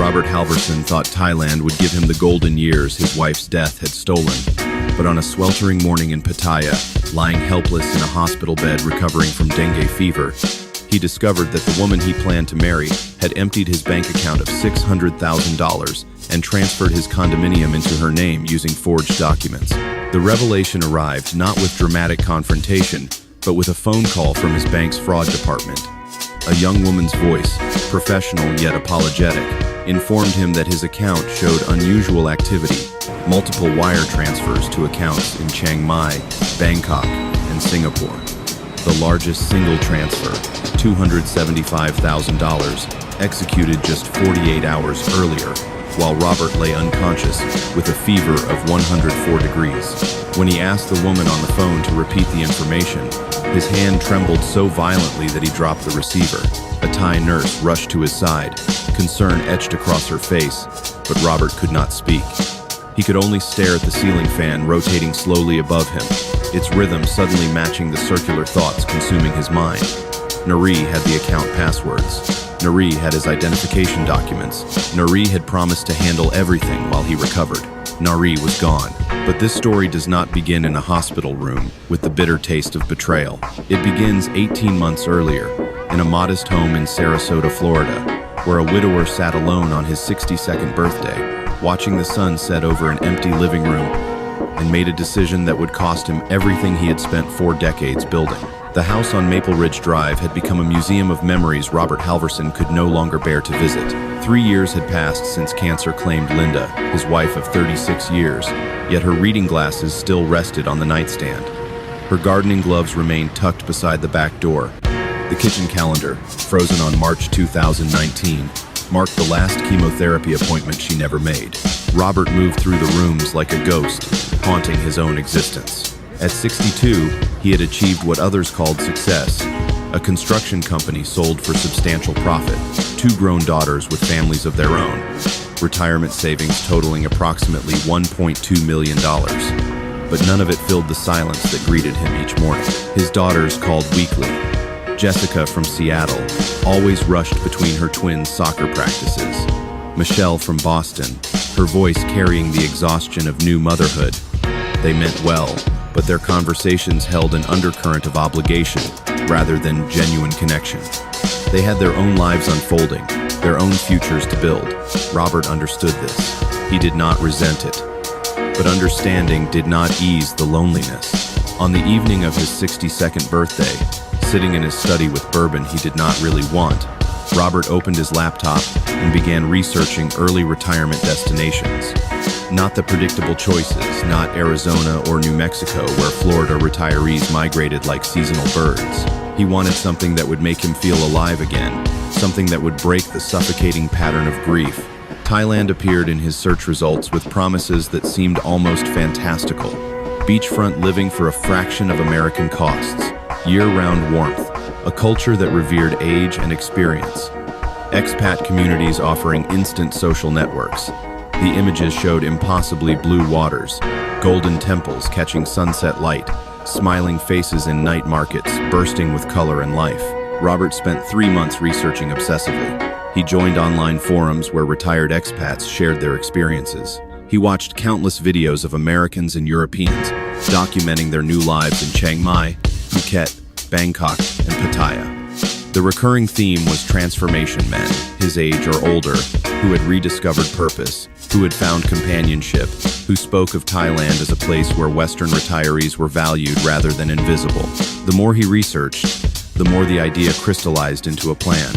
Robert Halvorsen thought Thailand would give him the golden years his wife's death had stolen. But on a sweltering morning in Pattaya, lying helpless in a hospital bed recovering from dengue fever, he discovered that the woman he planned to marry had emptied his bank account of $600,000 and transferred his condominium into her name using forged documents. The revelation arrived not with dramatic confrontation, but with a phone call from his bank's fraud department. A young woman's voice, professional yet apologetic, informed him that his account showed unusual activity, multiple wire transfers to accounts in Chiang Mai, Bangkok, and Singapore. The largest single transfer, $275,000, executed just 48 hours earlier, while Robert lay unconscious with a fever of 104 degrees. When he asked the woman on the phone to repeat the information, his hand trembled so violently that he dropped the receiver. A Thai nurse rushed to his side, concern etched across her face, but Robert could not speak. He could only stare at the ceiling fan rotating slowly above him, its rhythm suddenly matching the circular thoughts consuming his mind. Naree had the account passwords. Naree had his identification documents. Naree had promised to handle everything while he recovered. Naree was gone. But this story does not begin in a hospital room with the bitter taste of betrayal. It begins 18 months earlier, in a modest home in Sarasota, Florida, where a widower sat alone on his 62nd birthday, watching the sun set over an empty living room, and made a decision that would cost him everything he had spent 4 decades building. The house on Maple Ridge Drive had become a museum of memories Robert Halvorsen could no longer bear to visit. 3 years had passed since cancer claimed Linda, his wife of 36 years, yet her reading glasses still rested on the nightstand. Her gardening gloves remained tucked beside the back door. The kitchen calendar, frozen on March 2019, marked the last chemotherapy appointment she never made. Robert moved through the rooms like a ghost, haunting his own existence. At 62, he had achieved what others called success. A construction company sold for substantial profit, 2 grown daughters with families of their own, retirement savings totaling approximately $1.2 million. But none of it filled the silence that greeted him each morning. His daughters called weekly. Jessica from Seattle always rushed between her twins' soccer practices. Michelle from Boston, her voice carrying the exhaustion of new motherhood. They meant well, but their conversations held an undercurrent of obligation rather than genuine connection. They had their own lives unfolding, their own futures to build. Robert understood this. He did not resent it. But understanding did not ease the loneliness. On the evening of his 62nd birthday, sitting in his study with bourbon he did not really want, Robert opened his laptop and began researching early retirement destinations. Not the predictable choices, not Arizona or New Mexico, where Florida retirees migrated like seasonal birds. He wanted something that would make him feel alive again, something that would break the suffocating pattern of grief. Thailand appeared in his search results with promises that seemed almost fantastical. Beachfront living for a fraction of American costs, year-round warmth, a culture that revered age and experience. Expat communities offering instant social networks. The images showed impossibly blue waters, golden temples catching sunset light, smiling faces in night markets bursting with color and life. Robert spent 3 months researching obsessively. He joined online forums where retired expats shared their experiences. He watched countless videos of Americans and Europeans documenting their new lives in Chiang Mai, Phuket, Bangkok, and Pattaya. The recurring theme was transformation men, his age or older, who had rediscovered purpose, who had found companionship, who spoke of Thailand as a place where Western retirees were valued rather than invisible. The more he researched, the more the idea crystallized into a plan.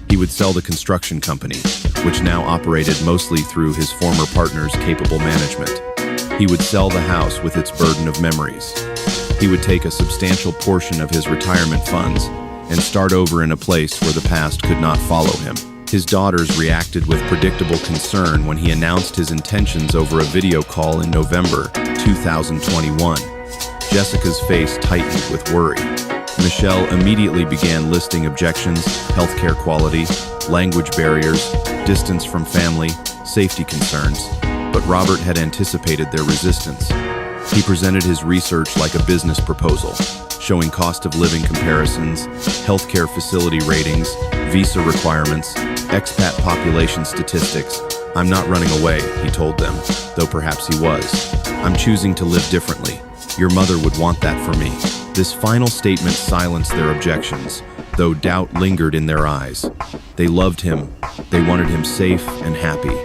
He would sell the construction company, which now operated mostly through his former partner's capable management. He would sell the house with its burden of memories. He would take a substantial portion of his retirement funds and start over in a place where the past could not follow him. His daughters reacted with predictable concern when he announced his intentions over a video call in November 2021. Jessica's face tightened with worry. Michelle immediately began listing objections: healthcare quality, language barriers, distance from family, safety concerns. But Robert had anticipated their resistance. He presented his research like a business proposal, showing cost of living comparisons, healthcare facility ratings, visa requirements, expat population statistics. "I'm not running away," he told them, though perhaps he was. "I'm choosing to live differently. Your mother would want that for me." This final statement silenced their objections, though doubt lingered in their eyes. They loved him, they wanted him safe and happy,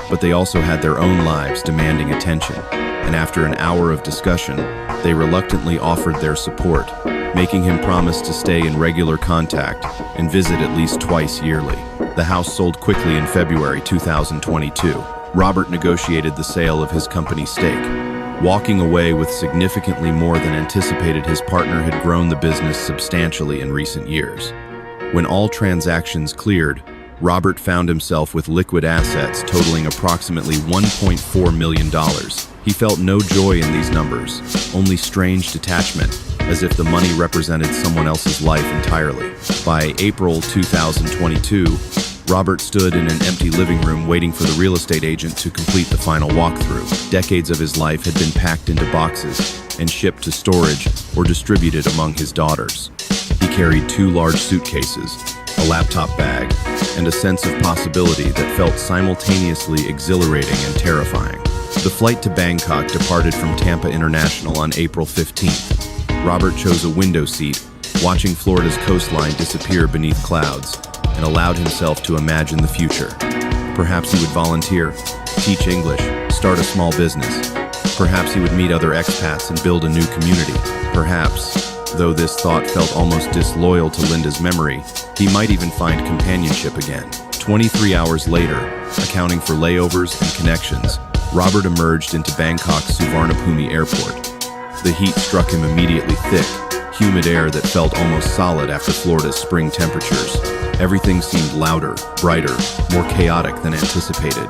but they also had their own lives demanding attention, and after an hour of discussion, they reluctantly offered their support, making him promise to stay in regular contact and visit at least twice yearly. The house sold quickly in February 2022. Robert negotiated the sale of his company's stake, walking away with significantly more than anticipated. His partner had grown the business substantially in recent years. When all transactions cleared, Robert found himself with liquid assets totaling approximately $1.4 million. He felt no joy in these numbers, only strange detachment, as if the money represented someone else's life entirely. By April 2022, Robert stood in an empty living room waiting for the real estate agent to complete the final walkthrough. Decades of his life had been packed into boxes and shipped to storage or distributed among his daughters. He carried 2 large suitcases, a laptop bag, and a sense of possibility that felt simultaneously exhilarating and terrifying. The flight to Bangkok departed from Tampa International on April 15th. Robert chose a window seat, watching Florida's coastline disappear beneath clouds, and allowed himself to imagine the future. Perhaps he would volunteer, teach English, start a small business. Perhaps he would meet other expats and build a new community. Perhaps, though this thought felt almost disloyal to Linda's memory, he might even find companionship again. 23 hours later, accounting for layovers and connections, Robert emerged into Bangkok's Suvarnabhumi airport. The heat struck him immediately. Thick, humid air that felt almost solid after Florida's spring temperatures. Everything seemed louder, brighter, more chaotic than anticipated.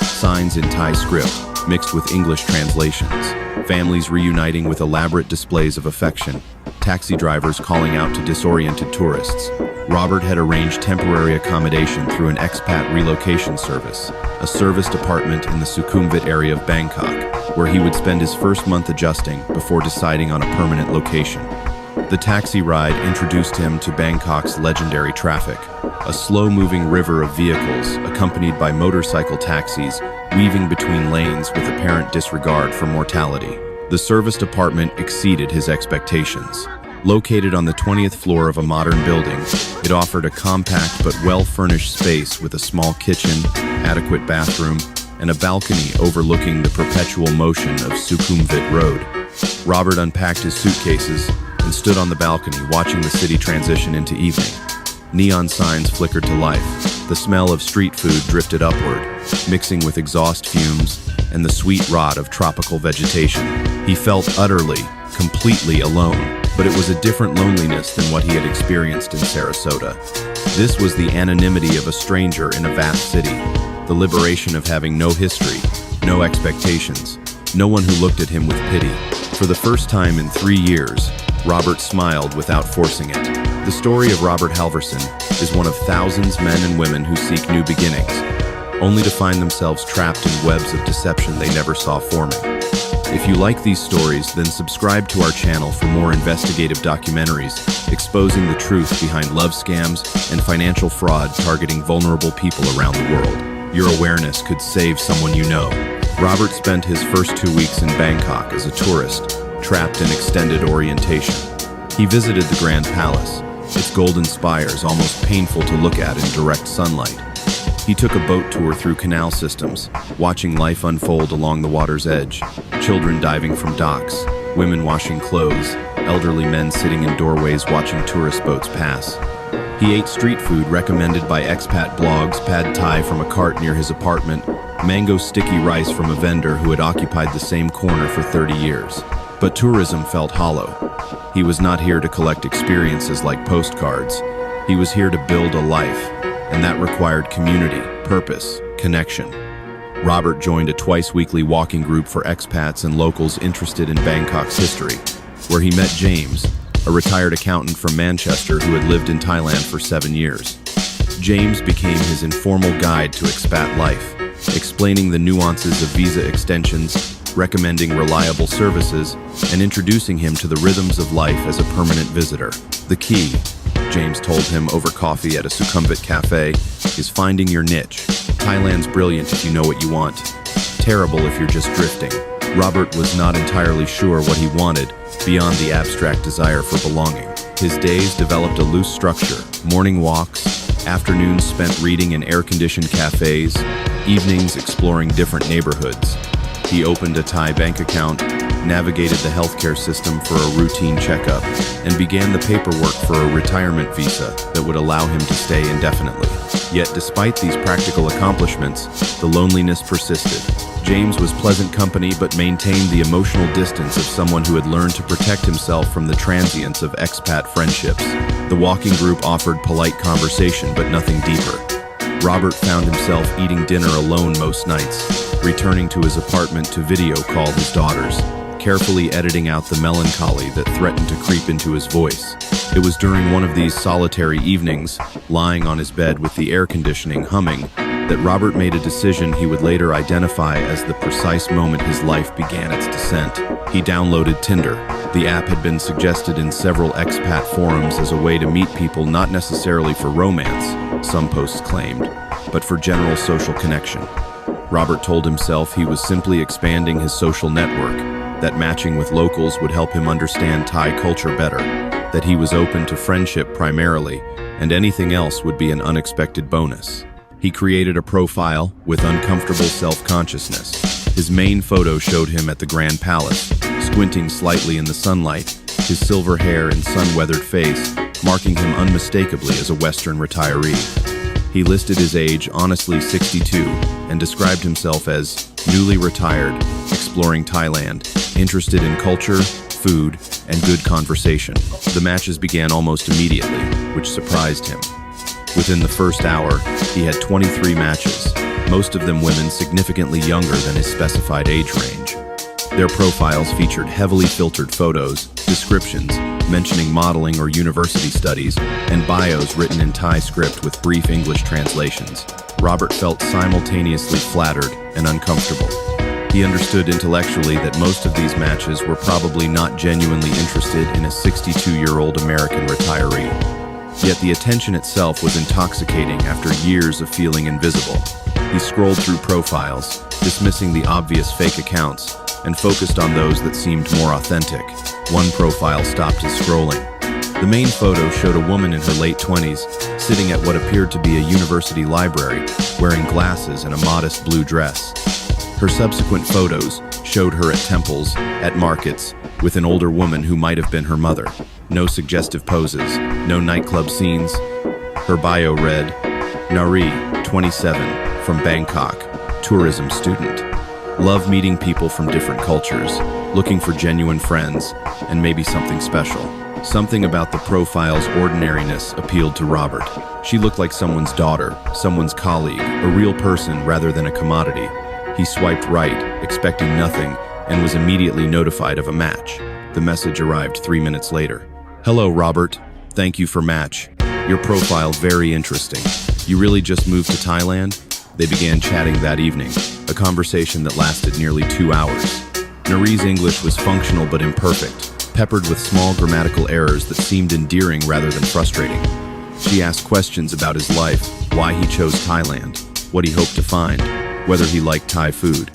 Signs in Thai script, mixed with English translations. Families reuniting with elaborate displays of affection. Taxi drivers calling out to disoriented tourists. Robert had arranged temporary accommodation through an expat relocation service, a serviced apartment in the Sukhumvit area of Bangkok, where he would spend his first month adjusting before deciding on a permanent location. The taxi ride introduced him to Bangkok's legendary traffic, a slow-moving river of vehicles accompanied by motorcycle taxis weaving between lanes with apparent disregard for mortality. The serviced apartment exceeded his expectations. Located on the 20th floor of a modern building, it offered a compact but well-furnished space with a small kitchen, adequate bathroom, and a balcony overlooking the perpetual motion of Sukhumvit Road. Robert unpacked his suitcases and stood on the balcony watching the city transition into evening. Neon signs flickered to life. The smell of street food drifted upward, mixing with exhaust fumes and the sweet rot of tropical vegetation. He felt utterly, completely alone, but it was a different loneliness than what he had experienced in Sarasota. This was the anonymity of a stranger in a vast city, the liberation of having no history, no expectations, no one who looked at him with pity. For the first time in 3 years, Robert smiled without forcing it. The story of Robert Halvorsen is one of thousands men and women who seek new beginnings, only to find themselves trapped in webs of deception they never saw forming. If you like these stories, then subscribe to our channel for more investigative documentaries exposing the truth behind love scams and financial fraud targeting vulnerable people around the world. Your awareness could save someone you know. Robert spent his first 2 weeks in Bangkok as a tourist, trapped in extended orientation. He visited the Grand Palace, its golden spires almost painful to look at in direct sunlight. He took a boat tour through canal systems, watching life unfold along the water's edge. Children diving from docks, women washing clothes, elderly men sitting in doorways watching tourist boats pass. He ate street food recommended by expat blogs, pad thai from a cart near his apartment, mango sticky rice from a vendor who had occupied the same corner for 30 years. But tourism felt hollow. He was not here to collect experiences like postcards. He was here to build a life, and that required community, purpose, connection. Robert joined a twice-weekly walking group for expats and locals interested in Bangkok's history, where he met James, a retired accountant from Manchester who had lived in Thailand for 7 years. James became his informal guide to expat life, explaining the nuances of visa extensions, recommending reliable services and introducing him to the rhythms of life as a permanent visitor. The key, James told him over coffee at a Sukhumvit cafe, is finding your niche. Thailand's brilliant if you know what you want. Terrible if you're just drifting. Robert was not entirely sure what he wanted beyond the abstract desire for belonging. His days developed a loose structure: morning walks, afternoons spent reading in air-conditioned cafes, evenings exploring different neighborhoods. He opened a Thai bank account, navigated the healthcare system for a routine checkup, and began the paperwork for a retirement visa that would allow him to stay indefinitely. Yet despite these practical accomplishments, the loneliness persisted. James was pleasant company but maintained the emotional distance of someone who had learned to protect himself from the transience of expat friendships. The walking group offered polite conversation but nothing deeper. Robert found himself eating dinner alone most nights, returning to his apartment to video call his daughters, carefully editing out the melancholy that threatened to creep into his voice. It was during one of these solitary evenings, lying on his bed with the air conditioning humming, that Robert made a decision he would later identify as the precise moment his life began its descent. He downloaded Tinder. The app had been suggested in several expat forums as a way to meet people not necessarily for romance, some posts claimed, but for general social connection. Robert told himself he was simply expanding his social network, that matching with locals would help him understand Thai culture better, that he was open to friendship primarily, and anything else would be an unexpected bonus. He created a profile with uncomfortable self-consciousness. His main photo showed him at the Grand Palace, squinting slightly in the sunlight, his silver hair and sun-weathered face marking him unmistakably as a Western retiree. He listed his age, honestly 62, and described himself as newly retired, exploring Thailand, interested in culture, food, and good conversation. The matches began almost immediately, which surprised him. Within the first hour, he had 23 matches, most of them women significantly younger than his specified age range. Their profiles featured heavily filtered photos, descriptions mentioning modeling or university studies, and bios written in Thai script with brief English translations. Robert felt simultaneously flattered and uncomfortable. He understood intellectually that most of these matches were probably not genuinely interested in a 62-year-old American retiree. Yet the attention itself was intoxicating after years of feeling invisible. He scrolled through profiles, dismissing the obvious fake accounts, and focused on those that seemed more authentic. One profile stopped his scrolling. The main photo showed a woman in her late 20s, sitting at what appeared to be a university library, wearing glasses and a modest blue dress. Her subsequent photos showed her at temples, at markets, with an older woman who might have been her mother. No suggestive poses, no nightclub scenes. Her bio read, Naree, 27, from Bangkok, tourism student. Love meeting people from different cultures, looking for genuine friends, and maybe something special. Something about the profile's ordinariness appealed to Robert. She looked like someone's daughter, someone's colleague, a real person rather than a commodity. He swiped right, expecting nothing, and was immediately notified of a match. The message arrived 3 minutes later. Hello, Robert. Thank you for match. Your profile very interesting. You really just moved to Thailand? They began chatting that evening, a conversation that lasted nearly 2 hours. Naree's English was functional but imperfect, peppered with small grammatical errors that seemed endearing rather than frustrating. She asked questions about his life, why he chose Thailand, what he hoped to find, whether he liked Thai food.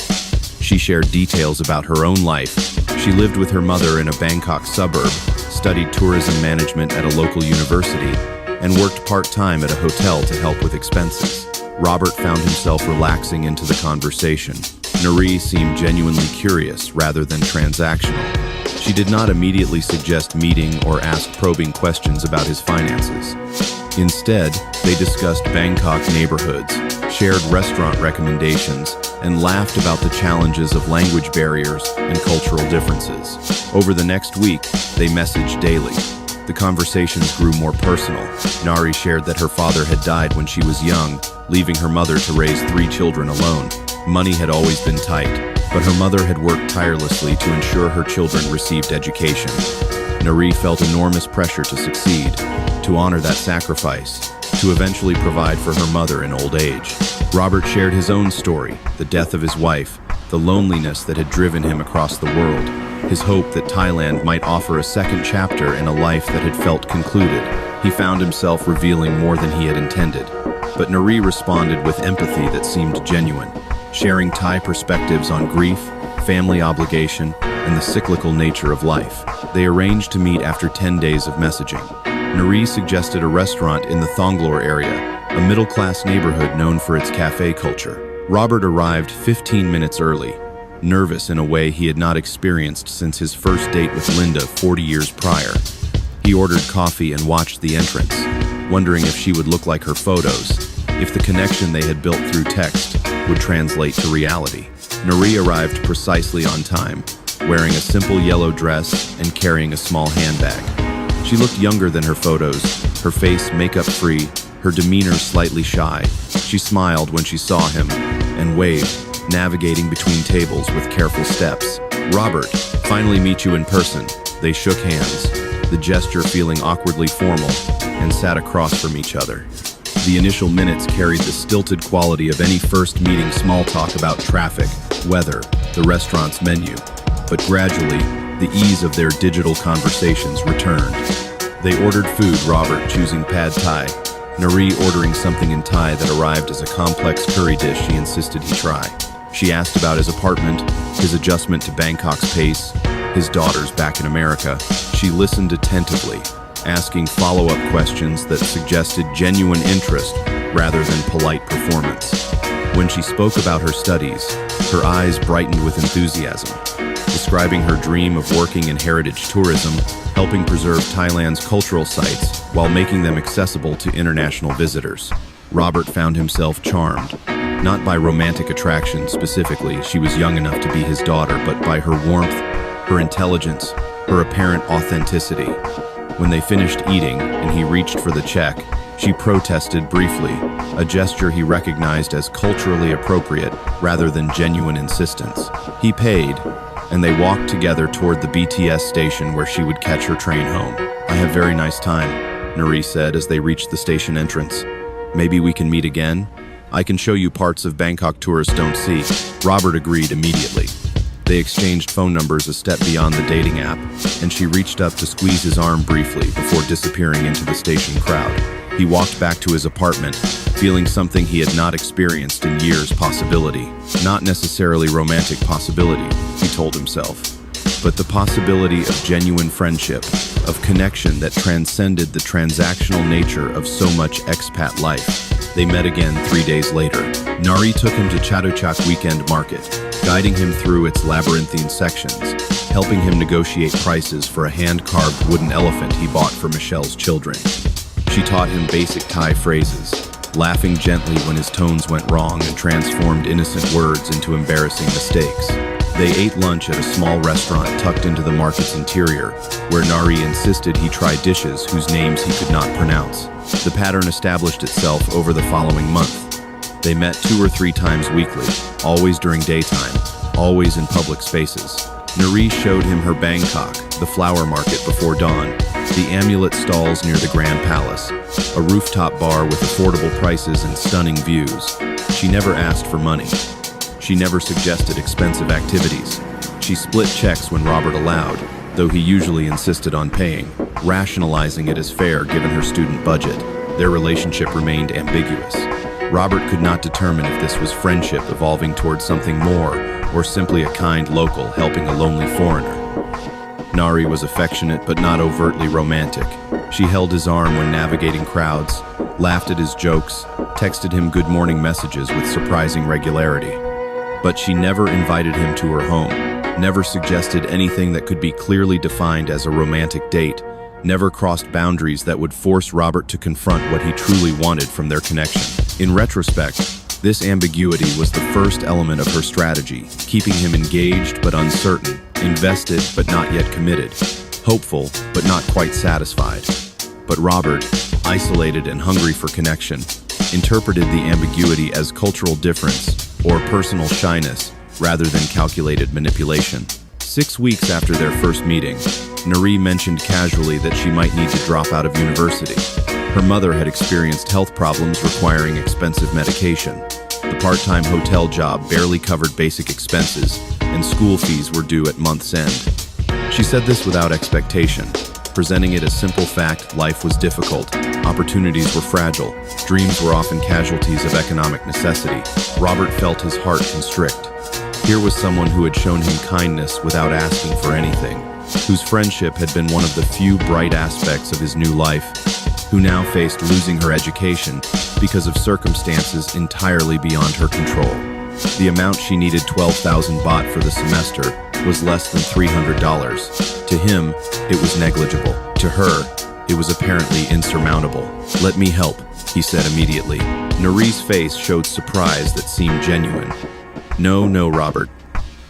She shared details about her own life. She lived with her mother in a Bangkok suburb, studied tourism management at a local university, and worked part-time at a hotel to help with expenses. Robert found himself relaxing into the conversation. Naree seemed genuinely curious rather than transactional. She did not immediately suggest meeting or ask probing questions about his finances. Instead, they discussed Bangkok neighborhoods, shared restaurant recommendations, and laughed about the challenges of language barriers and cultural differences. Over the next week, they messaged daily. The conversations grew more personal. Naree shared that her father had died when she was young, leaving her mother to raise 3 children alone. Money had always been tight, but her mother had worked tirelessly to ensure her children received education. Naree felt enormous pressure to succeed, to honor that sacrifice, to eventually provide for her mother in old age. Robert shared his own story, the death of his wife, the loneliness that had driven him across the world, his hope that Thailand might offer a second chapter in a life that had felt concluded. He found himself revealing more than he had intended. But Naree responded with empathy that seemed genuine, sharing Thai perspectives on grief, family obligation, and the cyclical nature of life. They arranged to meet after 10 days of messaging. Naree suggested a restaurant in the Thonglor area, a middle-class neighborhood known for its cafe culture. Robert arrived 15 minutes early, nervous in a way he had not experienced since his first date with Linda 40 years prior. He ordered coffee and watched the entrance, wondering if she would look like her photos, if the connection they had built through text would translate to reality. Naree arrived precisely on time, wearing a simple yellow dress and carrying a small handbag. She looked younger than her photos, her face makeup-free, her demeanor slightly shy. She smiled when she saw him and waved, navigating between tables with careful steps. "Robert, finally meet you in person." They shook hands, the gesture feeling awkwardly formal, and sat across from each other. The initial minutes carried the stilted quality of any first meeting small talk about traffic, weather, the restaurant's menu. But gradually, the ease of their digital conversations returned. They ordered food, Robert choosing pad Thai, Naree ordering something in Thai that arrived as a complex curry dish she insisted he try. She asked about his apartment, his adjustment to Bangkok's pace, his daughters back in America. She listened attentively, asking follow-up questions that suggested genuine interest rather than polite performance. When she spoke about her studies, her eyes brightened with enthusiasm, describing her dream of working in heritage tourism, helping preserve Thailand's cultural sites while making them accessible to international visitors. Robert found himself charmed, not by romantic attraction specifically, she was young enough to be his daughter, but by her warmth, her intelligence, her apparent authenticity. When they finished eating and he reached for the check, she protested briefly, a gesture he recognized as culturally appropriate rather than genuine insistence. He paid, and they walked together toward the BTS station where she would catch her train home. "I have very nice time," Naree said as they reached the station entrance. "Maybe we can meet again? I can show you parts of Bangkok tourists don't see." Robert agreed immediately. They exchanged phone numbers a step beyond the dating app, and she reached up to squeeze his arm briefly before disappearing into the station crowd. He walked back to his apartment, feeling something he had not experienced in years, possibility. Not necessarily romantic possibility, he told himself, but the possibility of genuine friendship, of connection that transcended the transactional nature of so much expat life. They met again 3 days later. Naree took him to Chatuchak Weekend Market, guiding him through its labyrinthine sections, helping him negotiate prices for a hand-carved wooden elephant he bought for Michelle's children. She taught him basic Thai phrases, laughing gently when his tones went wrong and transformed innocent words into embarrassing mistakes. They ate lunch at a small restaurant tucked into the market's interior, where Naree insisted he try dishes whose names he could not pronounce. The pattern established itself over the following month. They met 2 or 3 times weekly, always during daytime, always in public spaces. Naree showed him her Bangkok, the flower market before dawn, the amulet stalls near the Grand Palace, a rooftop bar with affordable prices and stunning views. She never asked for money. She never suggested expensive activities. She split checks when Robert allowed, though he usually insisted on paying, rationalizing it as fair given her student budget. Their relationship remained ambiguous. Robert could not determine if this was friendship evolving towards something more, or simply a kind local helping a lonely foreigner. Naree was affectionate but not overtly romantic. She held his arm when navigating crowds, laughed at his jokes, texted him good morning messages with surprising regularity. But she never invited him to her home, never suggested anything that could be clearly defined as a romantic date, never crossed boundaries that would force Robert to confront what he truly wanted from their connection. In retrospect, this ambiguity was the first element of her strategy, keeping him engaged but uncertain, invested but not yet committed, hopeful but not quite satisfied. But Robert, isolated and hungry for connection, interpreted the ambiguity as cultural difference or personal shyness rather than calculated manipulation. 6 weeks after their first meeting, Naree mentioned casually that she might need to drop out of university. Her mother had experienced health problems requiring expensive medication. The part-time hotel job barely covered basic expenses, and school fees were due at month's end. She said this without expectation, presenting it as simple fact: life was difficult, opportunities were fragile, dreams were often casualties of economic necessity. Robert felt his heart constrict. Here was someone who had shown him kindness without asking for anything, whose friendship had been one of the few bright aspects of his new life, who now faced losing her education because of circumstances entirely beyond her control. The amount she needed, 12,000 baht for the semester, was less than $300. To him, it was negligible. To her, it was apparently insurmountable. "Let me help," he said immediately. Naree's face showed surprise that seemed genuine. No, Robert.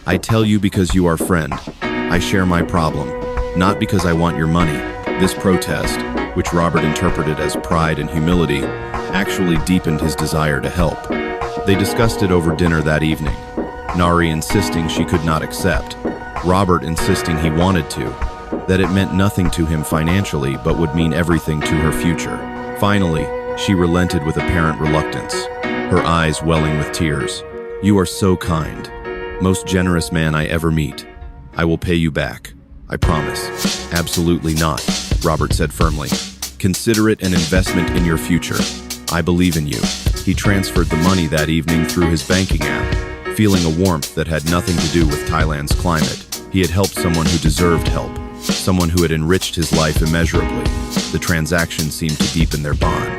I tell you because you are friend. I share my problem, not because I want your money." This protest, which Robert interpreted as pride and humility, actually deepened his desire to help. They discussed it over dinner that evening, Naree insisting she could not accept, Robert insisting he wanted to, that it meant nothing to him financially but would mean everything to her future. Finally, she relented with apparent reluctance, her eyes welling with tears. "You are so kind. Most generous man I ever meet. I will pay you back. I promise." "Absolutely not," Robert said firmly. "Consider it an investment in your future. I believe in you." He transferred the money that evening through his banking app, feeling a warmth that had nothing to do with Thailand's climate. He had helped someone who deserved help, someone who had enriched his life immeasurably. The transaction seemed to deepen their bond.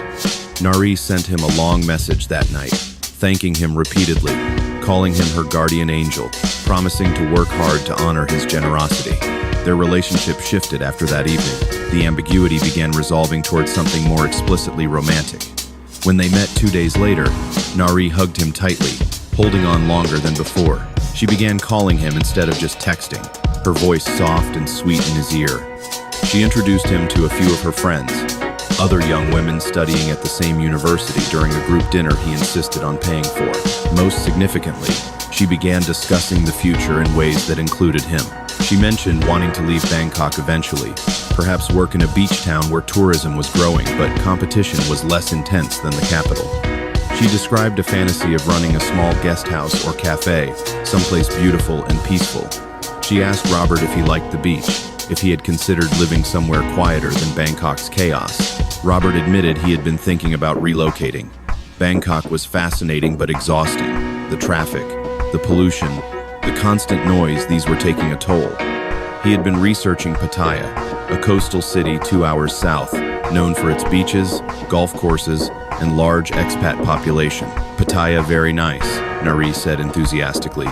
Naree sent him a long message that night, thanking him repeatedly, calling him her guardian angel, promising to work hard to honor his generosity. Their relationship shifted after that evening. The ambiguity began resolving towards something more explicitly romantic. When they met 2 days later, Naree hugged him tightly, holding on longer than before. She began calling him instead of just texting, her voice soft and sweet in his ear. She introduced him to a few of her friends, other young women studying at the same university during a group dinner he insisted on paying for. Most significantly, she began discussing the future in ways that included him. She mentioned wanting to leave Bangkok eventually, perhaps work in a beach town where tourism was growing, but competition was less intense than the capital. She described a fantasy of running a small guest house or cafe, someplace beautiful and peaceful. She asked Robert if he liked the beach, if he had considered living somewhere quieter than Bangkok's chaos. Robert admitted he had been thinking about relocating. Bangkok was fascinating but exhausting. The traffic, the pollution, the constant noise, these were taking a toll. He had been researching Pattaya, a coastal city 2 hours south, known for its beaches, golf courses, and large expat population. "Pattaya very nice," Naree said enthusiastically.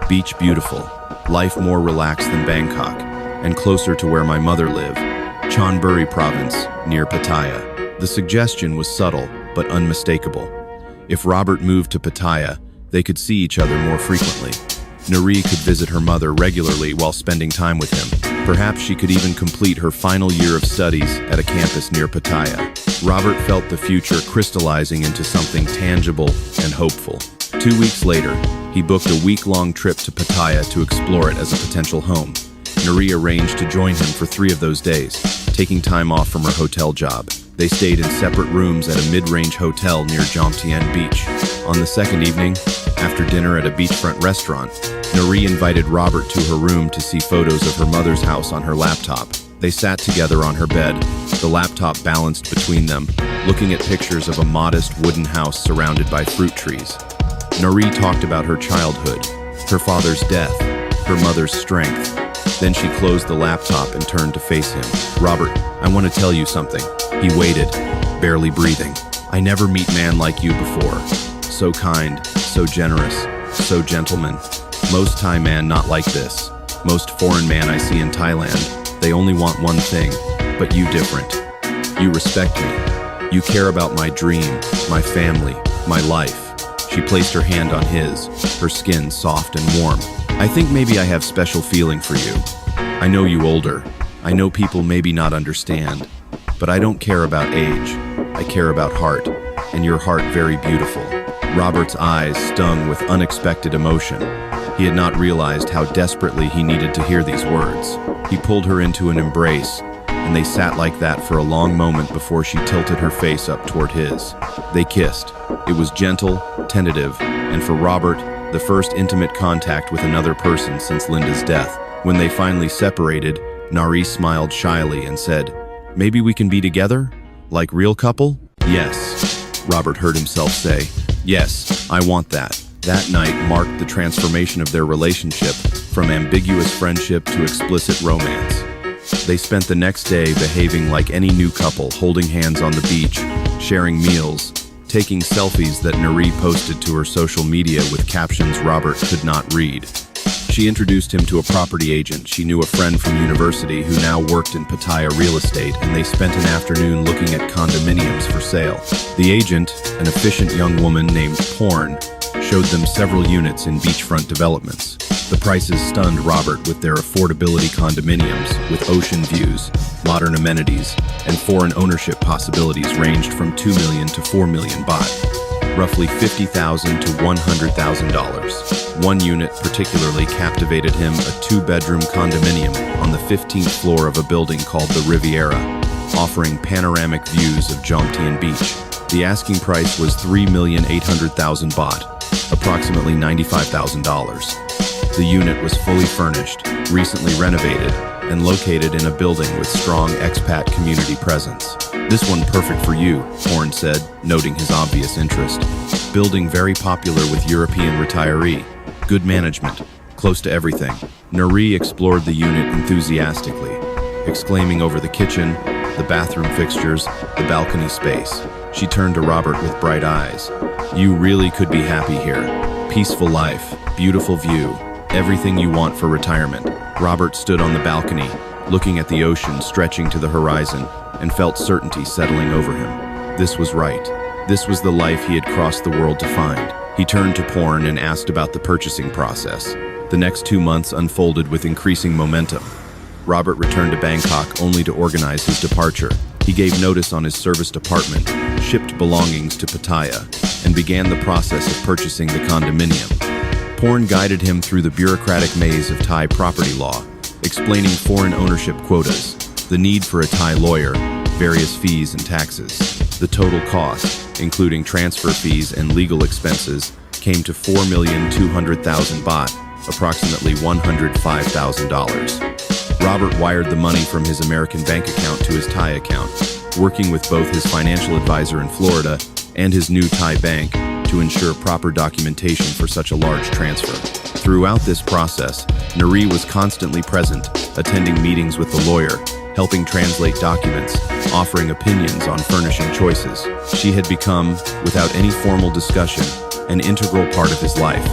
"Beach beautiful, life more relaxed than Bangkok, and closer to where my mother lived, Chonburi province, near Pattaya." The suggestion was subtle but unmistakable. If Robert moved to Pattaya, they could see each other more frequently. Naree could visit her mother regularly while spending time with him. Perhaps she could even complete her final year of studies at a campus near Pattaya. Robert felt the future crystallizing into something tangible and hopeful. 2 weeks later, he booked a week-long trip to Pattaya to explore it as a potential home. Naree arranged to join him for 3 of those days, taking time off from her hotel job. They stayed in separate rooms at a mid-range hotel near Jomtien Beach. On the second evening, after dinner at a beachfront restaurant, Naree invited Robert to her room to see photos of her mother's house on her laptop. They sat together on her bed, the laptop balanced between them, looking at pictures of a modest wooden house surrounded by fruit trees. Naree talked about her childhood, her father's death, her mother's strength. Then she closed the laptop and turned to face him. "Robert, I want to tell you something." He waited, barely breathing. "I never meet man like you before. So kind, so generous, so gentleman. Most Thai man not like this. Most foreign man I see in Thailand, they only want one thing, but you different. You respect me. You care about my dream, my family, my life." She placed her hand on his, her skin soft and warm. "I think maybe I have special feeling for you. I know you older. I know people maybe not understand. But I don't care about age. I care about heart, and your heart very beautiful." Robert's eyes stung with unexpected emotion. He had not realized how desperately he needed to hear these words. He pulled her into an embrace, and they sat like that for a long moment before she tilted her face up toward his. They kissed. It was gentle, tentative, and for Robert, the first intimate contact with another person since Linda's death. When they finally separated, Naree smiled shyly and said, "Maybe we can be together? Like real couple?" "Yes," Robert heard himself say. "Yes, I want that." That night marked the transformation of their relationship from ambiguous friendship to explicit romance. They spent the next day behaving like any new couple, holding hands on the beach, sharing meals, taking selfies that Naree posted to her social media with captions Robert could not read. She introduced him to a property agent. She knew a friend from university who now worked in Pattaya real estate, and they spent an afternoon looking at condominiums for sale. The agent, an efficient young woman named Porn, showed them several units in beachfront developments. The prices stunned Robert with their affordability condominiums with ocean views, modern amenities, and foreign ownership possibilities ranged from 2 million to 4 million baht, roughly $50,000 to $100,000. One unit particularly captivated him, a 2-bedroom condominium on the 15th floor of a building called the Riviera, offering panoramic views of Jomtien Beach. The asking price was 3,800,000 baht, approximately $95,000. The unit was fully furnished, recently renovated, and located in a building with strong expat community presence. "This one perfect for you," Horn said, noting his obvious interest. "Building very popular with European retiree. Good management, close to everything." Naree explored the unit enthusiastically, exclaiming over the kitchen, the bathroom fixtures, the balcony space. She turned to Robert with bright eyes. "You really could be happy here. Peaceful life, beautiful view, everything you want for retirement." Robert stood on the balcony, looking at the ocean stretching to the horizon, and felt certainty settling over him. This was right. This was the life he had crossed the world to find. He turned to Porn and asked about the purchasing process. The next 2 months unfolded with increasing momentum. Robert returned to Bangkok only to organize his departure. He gave notice on his serviced apartment, shipped belongings to Pattaya, and began the process of purchasing the condominium. Porn guided him through the bureaucratic maze of Thai property law, explaining foreign ownership quotas, the need for a Thai lawyer, various fees and taxes. The total cost, including transfer fees and legal expenses, came to 4,200,000 baht, approximately $105,000. Robert wired the money from his American bank account to his Thai account, working with both his financial advisor in Florida and his new Thai bank to ensure proper documentation for such a large transfer. Throughout this process, Naree was constantly present, attending meetings with the lawyer, helping translate documents, offering opinions on furnishing choices. She had become, without any formal discussion, an integral part of his life.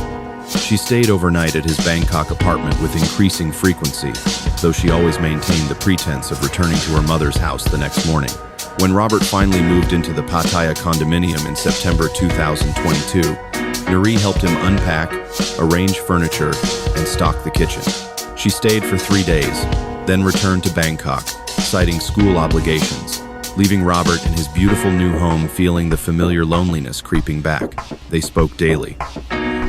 She stayed overnight at his Bangkok apartment with increasing frequency, though she always maintained the pretense of returning to her mother's house the next morning. When Robert finally moved into the Pattaya condominium in September 2022, Naree helped him unpack, arrange furniture, and stock the kitchen. She stayed for 3 days, then returned to Bangkok, citing school obligations, leaving Robert in his beautiful new home feeling the familiar loneliness creeping back. They spoke daily.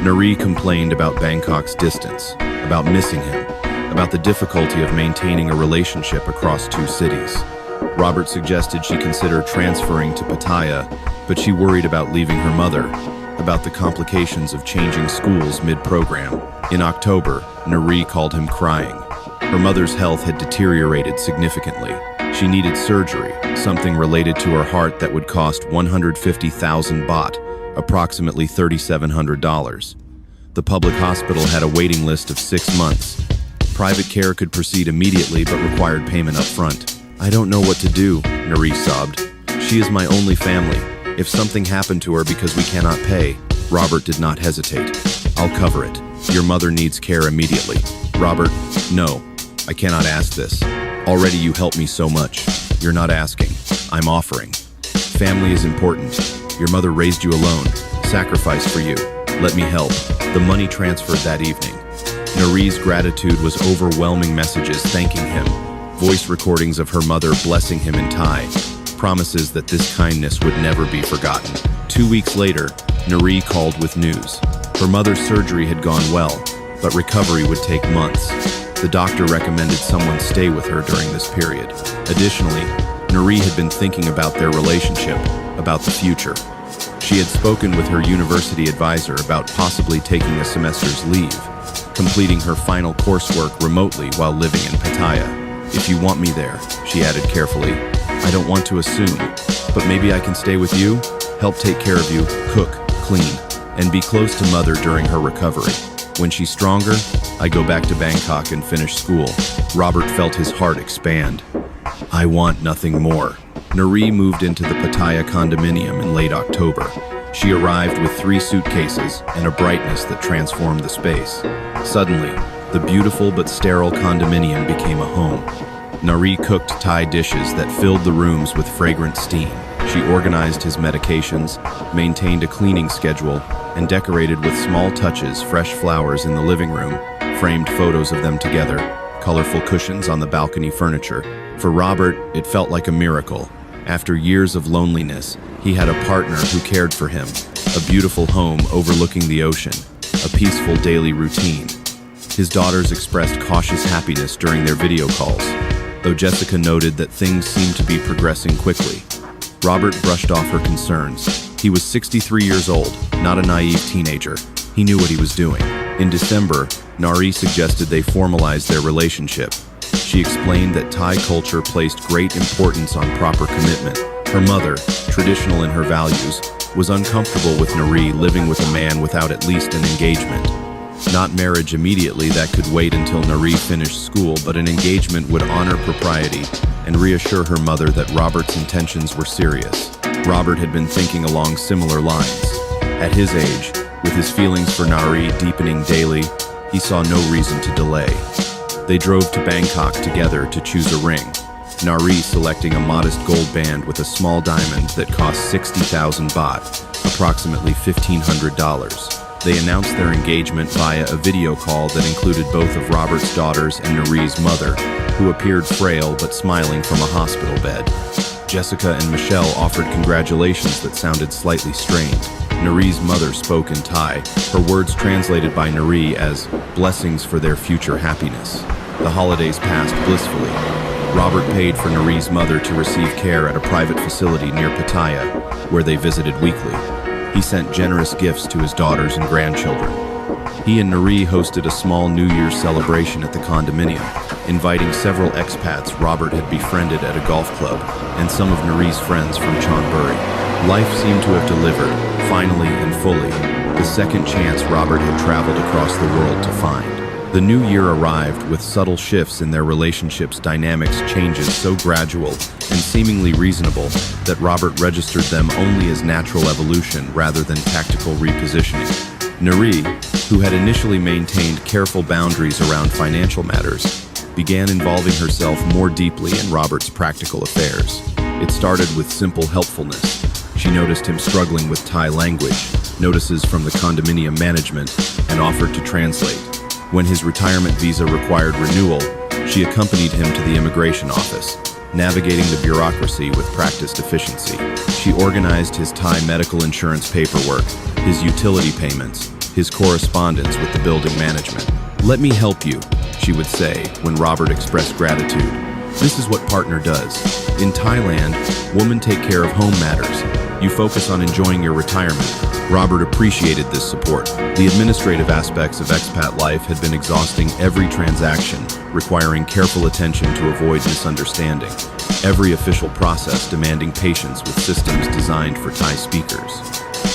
Naree complained about Bangkok's distance, about missing him, about the difficulty of maintaining a relationship across 2 cities. Robert suggested she consider transferring to Pattaya, but she worried about leaving her mother, about the complications of changing schools mid-program. In October, Naree called him crying. Her mother's health had deteriorated significantly. She needed surgery, something related to her heart that would cost 150,000 baht, approximately $3,700. The public hospital had a waiting list of 6 months. Private care could proceed immediately but required payment up front. "I don't know what to do," Naree sobbed. "She is my only family. If something happened to her because we cannot pay..." Robert did not hesitate. "I'll cover it. Your mother needs care immediately." "Robert, no. I cannot ask this. Already you helped me so much. You're not asking. I'm offering. Family is important. Your mother raised you alone, sacrificed for you. Let me help." The money transferred that evening. Naree's gratitude was overwhelming, messages thanking him, voice recordings of her mother blessing him in Thai, promises that this kindness would never be forgotten. 2 weeks later, Naree called with news. Her mother's surgery had gone well, but recovery would take months. The doctor recommended someone stay with her during this period. Additionally, Naree had been thinking about their relationship, about the future. She had spoken with her university advisor about possibly taking a semester's leave, completing her final coursework remotely while living in Pattaya. "If you want me there," she added carefully. "I don't want to assume, but maybe I can stay with you, help take care of you, cook, clean, and be close to mother during her recovery. When she's stronger, I go back to Bangkok and finish school." Robert felt his heart expand. "I want nothing more." Naree moved into the Pattaya condominium in late October. She arrived with 3 suitcases and a brightness that transformed the space. Suddenly, the beautiful but sterile condominium became a home. Naree cooked Thai dishes that filled the rooms with fragrant steam. She organized his medications, maintained a cleaning schedule, and decorated with small touches fresh flowers in the living room, framed photos of them together, colorful cushions on the balcony furniture. For Robert, it felt like a miracle. After years of loneliness, he had a partner who cared for him, a beautiful home overlooking the ocean, a peaceful daily routine. His daughters expressed cautious happiness during their video calls, though Jessica noted that things seemed to be progressing quickly. Robert brushed off her concerns. He was 63 years old, not a naive teenager. He knew what he was doing. In December, Naree suggested they formalize their relationship. She explained that Thai culture placed great importance on proper commitment. Her mother, traditional in her values, was uncomfortable with Naree living with a man without at least an engagement. Not marriage immediately, that could wait until Naree finished school, but an engagement would honor propriety and reassure her mother that Robert's intentions were serious. Robert had been thinking along similar lines. At his age, with his feelings for Naree deepening daily, he saw no reason to delay. They drove to Bangkok together to choose a ring, Naree selecting a modest gold band with a small diamond that cost 60,000 baht, approximately $1,500. They announced their engagement via a video call that included both of Robert's daughters and Naree's mother, who appeared frail but smiling from a hospital bed. Jessica and Michelle offered congratulations that sounded slightly strained. Naree's mother spoke in Thai, her words translated by Naree as blessings for their future happiness. The holidays passed blissfully. Robert paid for Naree's mother to receive care at a private facility near Pattaya, where they visited weekly. He sent generous gifts to his daughters and grandchildren. He and Naree hosted a small New Year's celebration at the condominium, inviting several expats Robert had befriended at a golf club and some of Naree's friends from Chonburi. Life seemed to have delivered, finally and fully, the second chance Robert had traveled across the world to find. The new year arrived with subtle shifts in their relationship's dynamics, changes so gradual and seemingly reasonable that Robert registered them only as natural evolution rather than tactical repositioning. Naree, who had initially maintained careful boundaries around financial matters, began involving herself more deeply in Robert's practical affairs. It started with simple helpfulness. She noticed him struggling with Thai language, notices from the condominium management, and offered to translate. When his retirement visa required renewal, she accompanied him to the immigration office, navigating the bureaucracy with practiced efficiency. She organized his Thai medical insurance paperwork, his utility payments, his correspondence with the building management. "Let me help you," she would say when Robert expressed gratitude. "This is what partner does. In Thailand, women take care of home matters. You focus on enjoying your retirement." Robert appreciated this support. The administrative aspects of expat life had been exhausting. Every transaction requiring careful attention to avoid misunderstanding. Every official process demanding patience with systems designed for Thai speakers.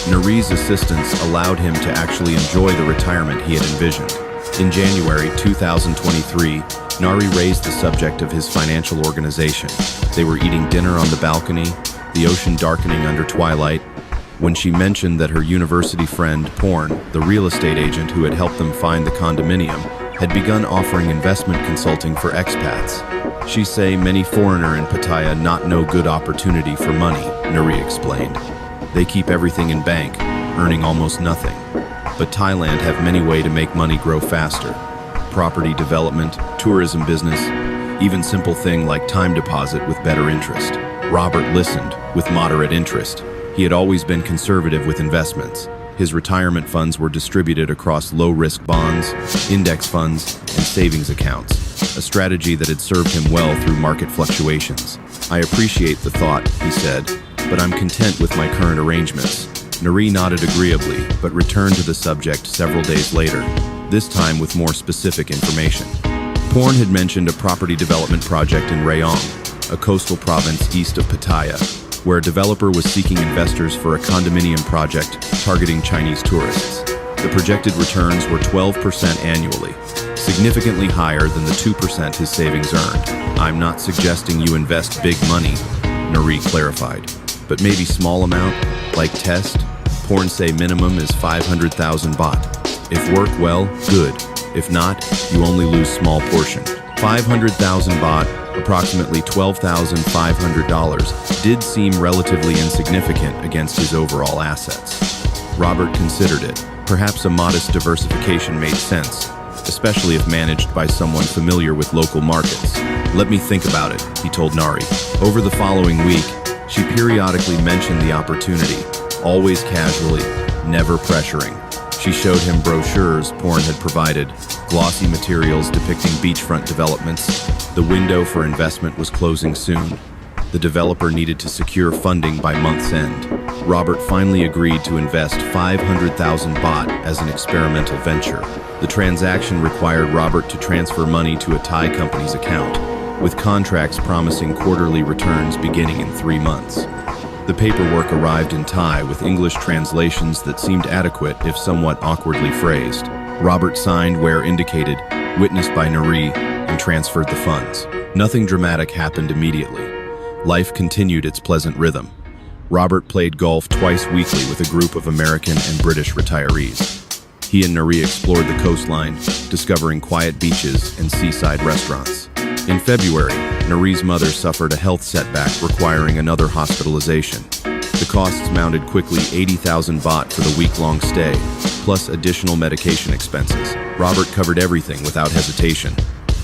Naree's assistance allowed him to actually enjoy the retirement he had envisioned. In January 2023, Naree raised the subject of his financial organization. They were eating dinner on the balcony, the ocean darkening under twilight, when she mentioned that her university friend, Porn, the real estate agent who had helped them find the condominium, had begun offering investment consulting for expats. "She say many foreigner in Pattaya not no good opportunity for money," Naree explained. "They keep everything in bank, earning almost nothing. But Thailand have many way to make money grow faster. Property development, tourism business, even simple thing like time deposit with better interest." Robert listened with moderate interest. He had always been conservative with investments. His retirement funds were distributed across low-risk bonds, index funds, and savings accounts, a strategy that had served him well through market fluctuations. "I appreciate the thought," he said, "but I'm content with my current arrangements." Naree nodded agreeably, but returned to the subject several days later, this time with more specific information. Porn had mentioned a property development project in Rayong, a coastal province east of Pattaya, where a developer was seeking investors for a condominium project targeting Chinese tourists. The projected returns were 12% annually, significantly higher than the 2% his savings earned. I'm not suggesting you invest big money, Naree clarified, but maybe small amount, like test. Porn say minimum is 500,000 baht. If work well, good. If not, you only lose small portion. 500,000 baht, approximately $12,500, did seem relatively insignificant against his overall assets. Robert considered it. Perhaps a modest diversification made sense, especially if managed by someone familiar with local markets. Let me think about it, he told Naree. Over the following week, she periodically mentioned the opportunity, always casually, never pressuring. She showed him brochures Porn had provided, glossy materials depicting beachfront developments. The window for investment was closing soon. The developer needed to secure funding by month's end. Robert finally agreed to invest 500,000 baht as an experimental venture. The transaction required Robert to transfer money to a Thai company's account, with contracts promising quarterly returns beginning in 3 months. The paperwork arrived in Thai with English translations that seemed adequate if somewhat awkwardly phrased. Robert signed where indicated, witnessed by Naree, and transferred the funds. Nothing dramatic happened immediately. Life continued its pleasant rhythm. Robert played golf twice weekly with a group of American and British retirees. He and Naree explored the coastline, discovering quiet beaches and seaside restaurants. In February, Naree's mother suffered a health setback requiring another hospitalization. The costs mounted quickly 80,000 baht for the week-long stay, plus additional medication expenses. Robert covered everything without hesitation.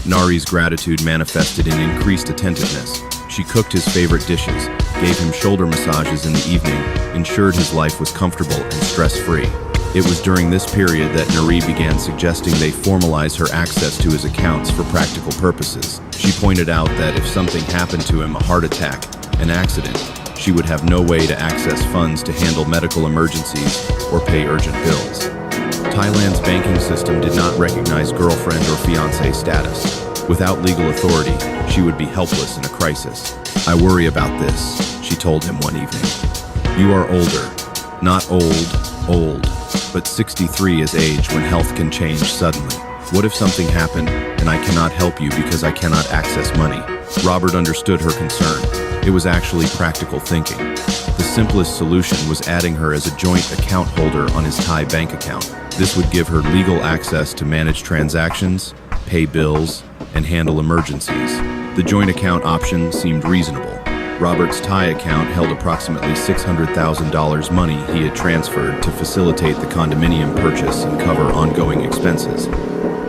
Naree's gratitude manifested in increased attentiveness. She cooked his favorite dishes, gave him shoulder massages in the evening, ensured his life was comfortable and stress-free. It was during this period that Naree began suggesting they formalize her access to his accounts for practical purposes. She pointed out that if something happened to him, a heart attack, an accident, she would have no way to access funds to handle medical emergencies or pay urgent bills. Thailand's banking system did not recognize girlfriend or fiancé status. Without legal authority, she would be helpless in a crisis. I worry about this, she told him one evening. You are older. Not old, but 63 is age when health can change suddenly. What if something happened and I cannot help you because I cannot access money? Robert understood her concern. It was actually practical thinking. The simplest solution was adding her as a joint account holder on his Thai bank account. This would give her legal access to manage transactions, pay bills, and handle emergencies. The joint account option seemed reasonable. Robert's Thai account held approximately $600,000 money he had transferred to facilitate the condominium purchase and cover ongoing expenses.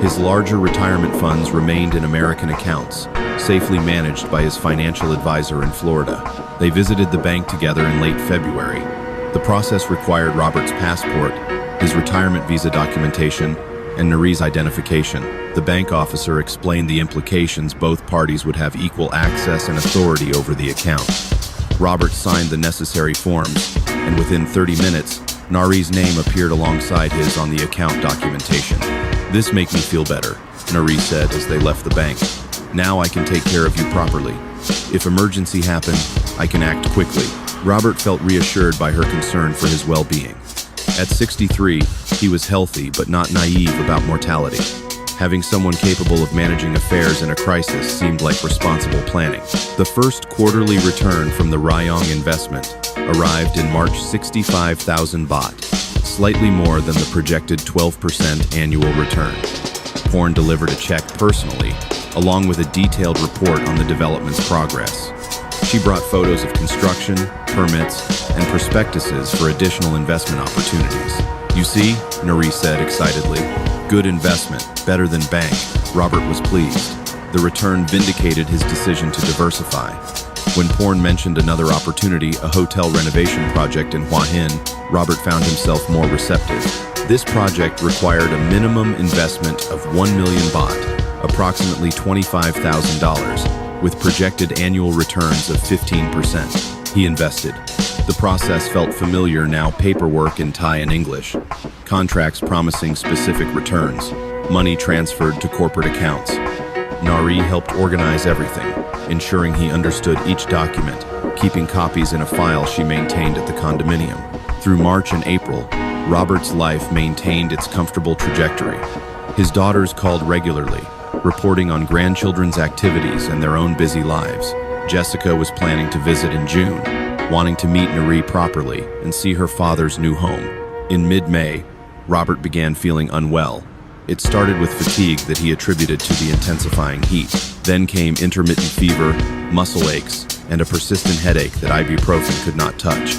His larger retirement funds remained in American accounts, safely managed by his financial advisor in Florida. They visited the bank together in late February. The process required Robert's passport, his retirement visa documentation, and Naree's identification. The bank officer explained the implications both parties would have equal access and authority over the account. Robert signed the necessary forms, and within 30 minutes, Naree's name appeared alongside his on the account documentation. This makes me feel better, Naree said as they left the bank. Now I can take care of you properly. If emergency happened, I can act quickly. Robert felt reassured by her concern for his well-being. At 63, he was healthy but not naive about mortality. Having someone capable of managing affairs in a crisis seemed like responsible planning. The first quarterly return from the Rayong investment arrived in March, 65,000 baht, slightly more than the projected 12% annual return. Porn delivered a check personally, along with a detailed report on the development's progress. She brought photos of construction, permits, and prospectuses for additional investment opportunities. You see, Naree said excitedly, good investment, better than bank. Robert was pleased. The return vindicated his decision to diversify. When Porn mentioned another opportunity, a hotel renovation project in Hua Hin, Robert found himself more receptive. This project required a minimum investment of 1 million baht, approximately $25,000, with projected annual returns of 15%. He invested. The process felt familiar now, paperwork in Thai and English, contracts promising specific returns, money transferred to corporate accounts. Naree helped organize everything, ensuring he understood each document, keeping copies in a file she maintained at the condominium. Through March and April, Robert's life maintained its comfortable trajectory. His daughters called regularly, reporting on grandchildren's activities and their own busy lives. Jessica was planning to visit in June, wanting to meet Naree properly and see her father's new home. In mid-May, Robert began feeling unwell. It started with fatigue that he attributed to the intensifying heat. Then came intermittent fever, muscle aches, and a persistent headache that ibuprofen could not touch.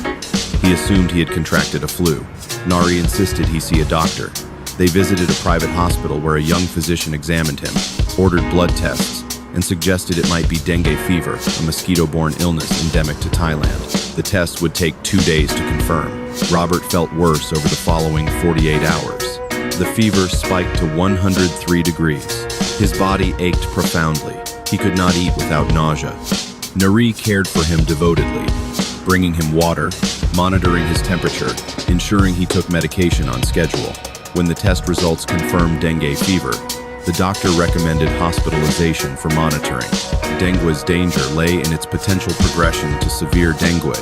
He assumed he had contracted a flu. Naree insisted he see a doctor. They visited a private hospital where a young physician examined him, ordered blood tests, and suggested it might be dengue fever, a mosquito-borne illness endemic to Thailand. The tests would take 2 days to confirm. Robert felt worse over the following 48 hours. The fever spiked to 103 degrees. His body ached profoundly. He could not eat without nausea. Naree cared for him devotedly, bringing him water, monitoring his temperature, ensuring he took medication on schedule. When the test results confirmed dengue fever, the doctor recommended hospitalization for monitoring. Dengue's danger lay in its potential progression to severe dengue,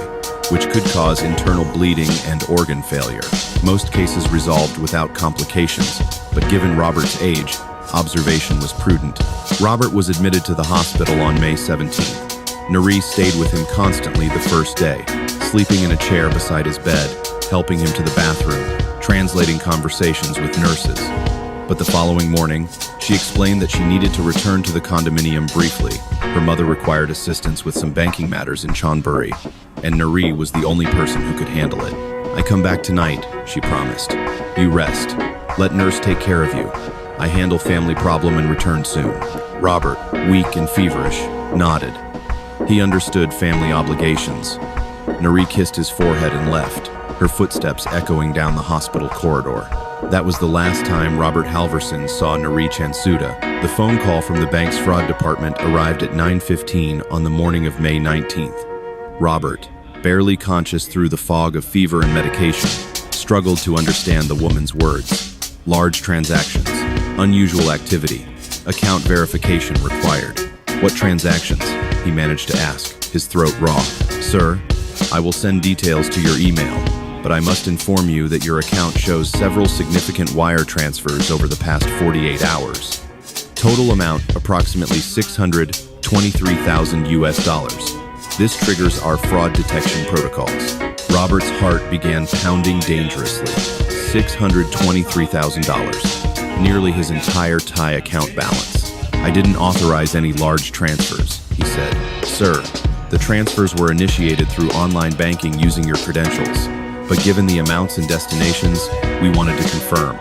which could cause internal bleeding and organ failure. Most cases resolved without complications, but given Robert's age, observation was prudent. Robert was admitted to the hospital on May 17th. Naree stayed with him constantly the first day, sleeping in a chair beside his bed, helping him to the bathroom, translating conversations with nurses. But the following morning, she explained that she needed to return to the condominium briefly. Her mother required assistance with some banking matters in Chonburi, and Naree was the only person who could handle it. "I come back tonight," she promised. "You rest. Let nurse take care of you. I handle family problem and return soon." Robert, weak and feverish, nodded. He understood family obligations. Naree kissed his forehead and left, her footsteps echoing down the hospital corridor. That was the last time Robert Halvorsen saw Naree Chansuda. The phone call from the bank's fraud department arrived at 9:15 on the morning of May 19th. Robert, barely conscious through the fog of fever and medication, struggled to understand the woman's words. Large transactions, unusual activity, account verification required. "What transactions?" he managed to ask, his throat raw. "Sir, I will send details to your email, but I must inform you that your account shows several significant wire transfers over the past 48 hours. Total amount approximately $623,000 US. This triggers our fraud detection protocols." Robert's heart began pounding dangerously. $623,000, nearly his entire Thai account balance. "I didn't authorize any large transfers," he said. "Sir, the transfers were initiated through online banking using your credentials, but given the amounts and destinations, we wanted to confirm.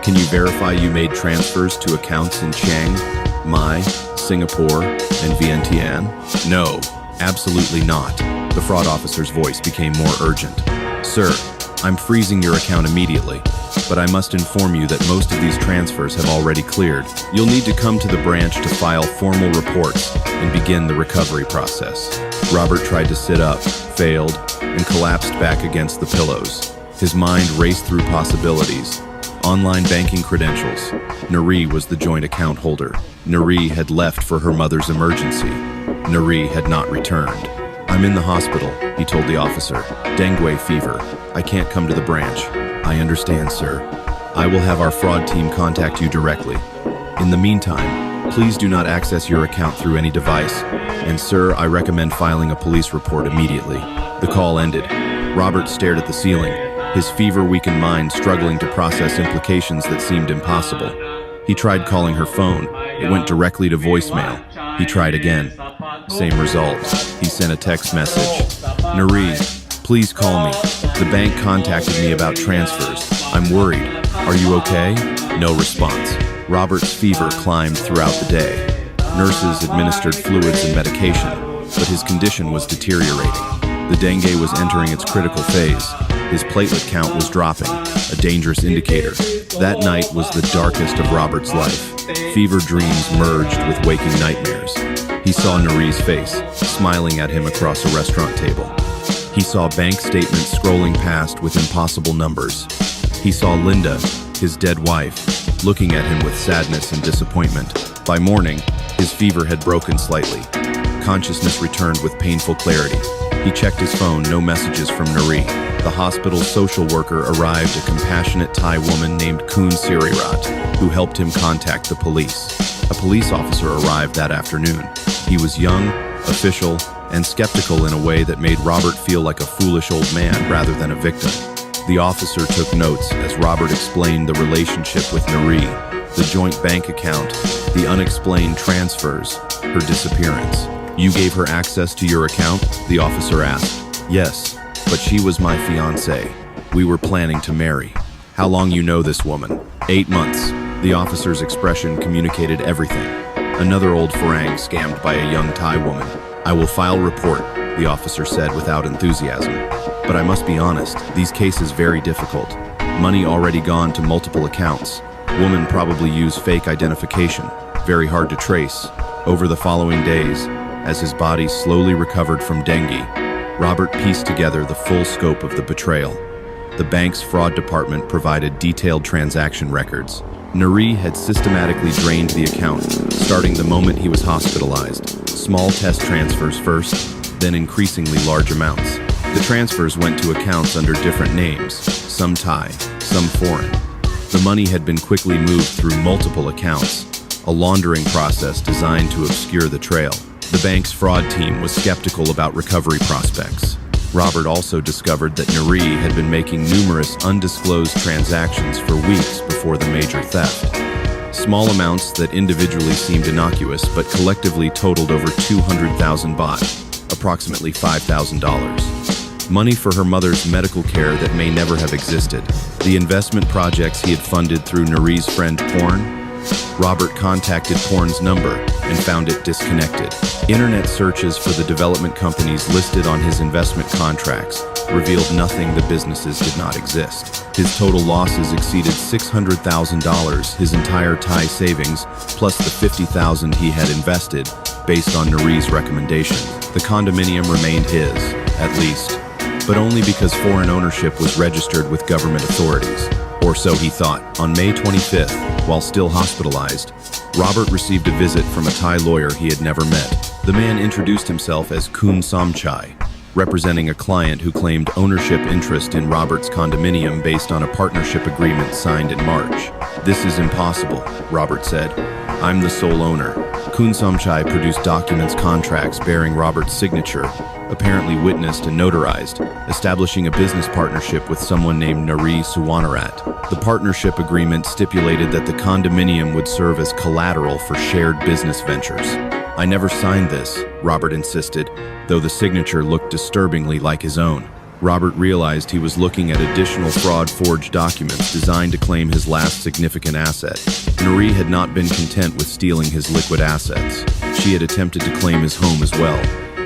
Can you verify you made transfers to accounts in Chiang Mai, Singapore, and Vientiane?" "No, absolutely not." The fraud officer's voice became more urgent. "Sir, I'm freezing your account immediately, but I must inform you that most of these transfers have already cleared. You'll need to come to the branch to file formal reports and begin the recovery process." Robert tried to sit up, failed, and collapsed back against the pillows. His mind raced through possibilities. Online banking credentials. Naree was the joint account holder. Naree had left for her mother's emergency. Naree had not returned. "I'm in the hospital," he told the officer. "Dengue fever. I can't come to the branch." "I understand, sir. I will have our fraud team contact you directly. In the meantime, please do not access your account through any device. And sir, I recommend filing a police report immediately." The call ended. Robert stared at the ceiling, his fever-weakened mind struggling to process implications that seemed impossible. He tried calling her phone. It went directly to voicemail. He tried again. Same result. He sent a text message. "Naree, please call me. The bank contacted me about transfers. I'm worried. Are you okay?" No response. Robert's fever climbed throughout the day. Nurses administered fluids and medication, but his condition was deteriorating. The dengue was entering its critical phase. His platelet count was dropping, a dangerous indicator. That night was the darkest of Robert's life. Fever dreams merged with waking nightmares. He saw Naree's face, smiling at him across a restaurant table. He saw bank statements scrolling past with impossible numbers. He saw Linda, his dead wife, looking at him with sadness and disappointment. By morning, his fever had broken slightly. Consciousness returned with painful clarity. He checked his phone, no messages from Naree. The hospital's social worker arrived, a compassionate Thai woman named Kun Sirirat, who helped him contact the police. A police officer arrived that afternoon. He was young, official, and skeptical in a way that made Robert feel like a foolish old man rather than a victim. The officer took notes as Robert explained the relationship with Naree, the joint bank account, the unexplained transfers, her disappearance. "You gave her access to your account?" the officer asked. "Yes, but she was my fiancée. We were planning to marry." "How long you know this woman?" 8 months. The officer's expression communicated everything. Another old Farang scammed by a young Thai woman. "I will file report," the officer said without enthusiasm. "But I must be honest, these cases very difficult. Money already gone to multiple accounts. Woman probably used fake identification. Very hard to trace." Over the following days, as his body slowly recovered from dengue, Robert pieced together the full scope of the betrayal. The bank's fraud department provided detailed transaction records. Naree had systematically drained the account, starting the moment he was hospitalized. Small test transfers first, then increasingly large amounts. The transfers went to accounts under different names, some Thai, some foreign. The money had been quickly moved through multiple accounts, a laundering process designed to obscure the trail. The bank's fraud team was skeptical about recovery prospects. Robert also discovered that Naree had been making numerous undisclosed transactions for weeks before the major theft. Small amounts that individually seemed innocuous but collectively totaled over 200,000 baht, approximately $5,000. Money for her mother's medical care that may never have existed. The investment projects he had funded through Naree's friend Porn. Robert contacted Porn's number and found it disconnected. Internet searches for the development companies listed on his investment contracts revealed nothing. The businesses did not exist. His total losses exceeded $600,000, his entire Thai savings, plus the $50,000 he had invested based on Naree's recommendation. The condominium remained his, at least, but only because foreign ownership was registered with government authorities. Or so he thought. On May 25th, while still hospitalized, Robert received a visit from a Thai lawyer he had never met. The man introduced himself as Kun Somchai, representing a client who claimed ownership interest in Robert's condominium based on a partnership agreement signed in March. "This is impossible," Robert said. "I'm the sole owner." Kun Somchai produced documents, contracts bearing Robert's signature, apparently witnessed and notarized, establishing a business partnership with someone named Naree Suwanarat. The partnership agreement stipulated that the condominium would serve as collateral for shared business ventures. "I never signed this," Robert insisted, though the signature looked disturbingly like his own. Robert realized he was looking at additional fraud-forged documents designed to claim his last significant asset. Naree had not been content with stealing his liquid assets. She had attempted to claim his home as well.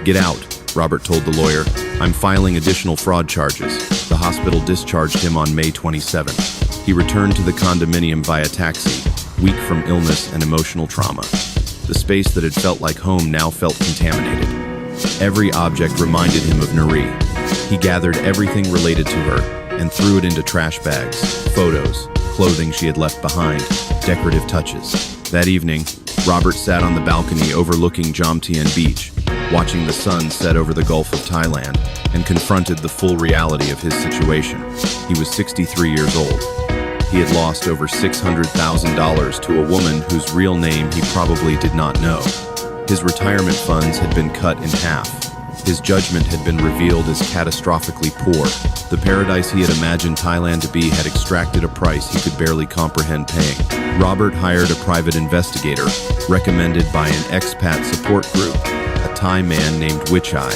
"Get out," Robert told the lawyer. "I'm filing additional fraud charges." The hospital discharged him on May 27th. He returned to the condominium via taxi, weak from illness and emotional trauma. The space that had felt like home now felt contaminated. Every object reminded him of Naree. He gathered everything related to her and threw it into trash bags, photos, clothing she had left behind, decorative touches. That evening, Robert sat on the balcony overlooking Jomtien Beach, watching the sun set over the Gulf of Thailand, and confronted the full reality of his situation. He was 63 years old. He had lost over $600,000 to a woman whose real name he probably did not know. His retirement funds had been cut in half. His judgment had been revealed as catastrophically poor. The paradise he had imagined Thailand to be had extracted a price he could barely comprehend paying. Robert hired a private investigator, recommended by an expat support group, a Thai man named Wichai,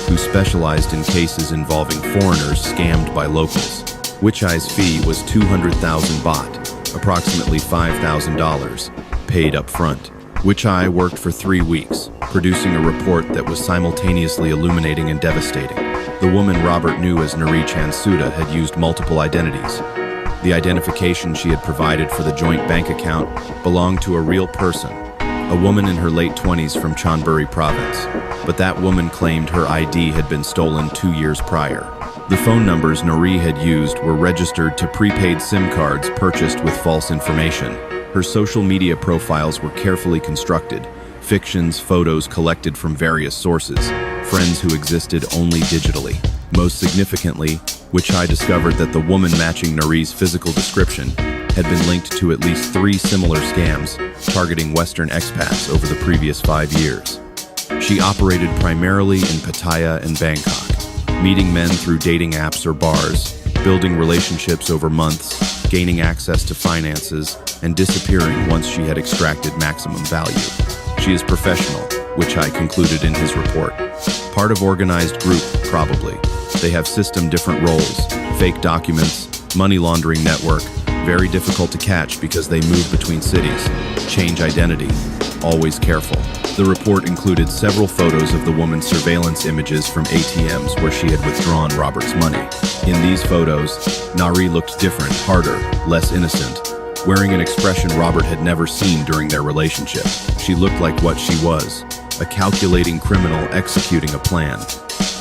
who specialized in cases involving foreigners scammed by locals. Wichai's fee was 200,000 baht, approximately $5,000, paid up front. Wichai worked for 3 weeks, producing a report that was simultaneously illuminating and devastating. The woman Robert knew as Naree Chansuda had used multiple identities. The identification she had provided for the joint bank account belonged to a real person, a woman in her late 20s from Chonburi province, but that woman claimed her ID had been stolen 2 years prior. The phone numbers Naree had used were registered to prepaid SIM cards purchased with false information. Her social media profiles were carefully constructed, fictions, photos collected from various sources, friends who existed only digitally. Most significantly, Wichai discovered that the woman matching Naree's physical description had been linked to at least 3 similar scams targeting Western expats over the previous 5 years. She operated primarily in Pattaya and Bangkok, meeting men through dating apps or bars, building relationships over months, gaining access to finances, and disappearing once she had extracted maximum value. She is professional, Wichai concluded in his report. Part of organized group, probably. They have different roles, fake documents, money laundering network, very difficult to catch because they move between cities, change identity, always careful. The report included several photos of the woman's surveillance images from ATMs where she had withdrawn Robert's money. In these photos, Naree looked different, harder, less innocent, wearing an expression Robert had never seen during their relationship. She looked like what she was, a calculating criminal executing a plan.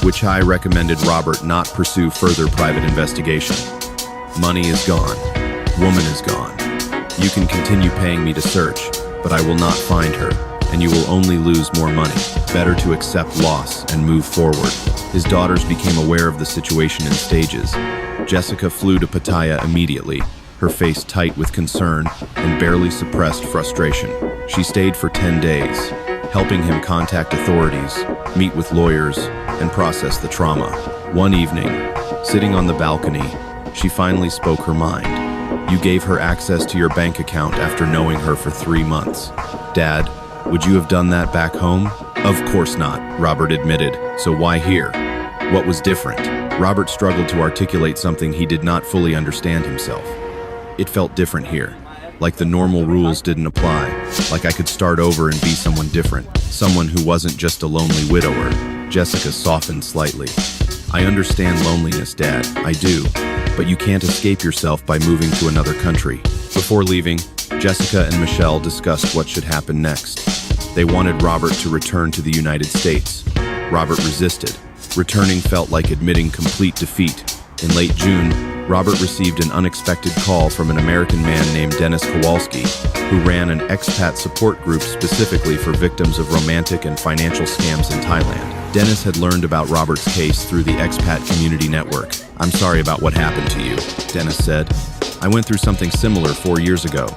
Wichai recommended Robert not pursue further private investigation. Money is gone. Woman is gone. You can continue paying me to search, but I will not find her, and you will only lose more money. Better to accept loss and move forward. His daughters became aware of the situation in stages. Jessica flew to Pattaya immediately, her face tight with concern and barely suppressed frustration. She stayed for 10 days, helping him contact authorities, meet with lawyers, and process the trauma. One evening, sitting on the balcony, she finally spoke her mind. You gave her access to your bank account after knowing her for 3 months. Dad, would you have done that back home? Of course not, Robert admitted. So why here? What was different? Robert struggled to articulate something he did not fully understand himself. It felt different here. Like the normal rules didn't apply. Like I could start over and be someone different. Someone who wasn't just a lonely widower. Jessica softened slightly. I understand loneliness, Dad. I do. But you can't escape yourself by moving to another country. Before leaving, Jessica and Michelle discussed what should happen next. They wanted Robert to return to the United States. Robert resisted. Returning felt like admitting complete defeat. In late June, Robert received an unexpected call from an American man named Dennis Kowalski, who ran an expat support group specifically for victims of romantic and financial scams in Thailand. Dennis had learned about Robert's case through the Expat community network. I'm sorry about what happened to you, Dennis said. I went through something similar 4 years ago.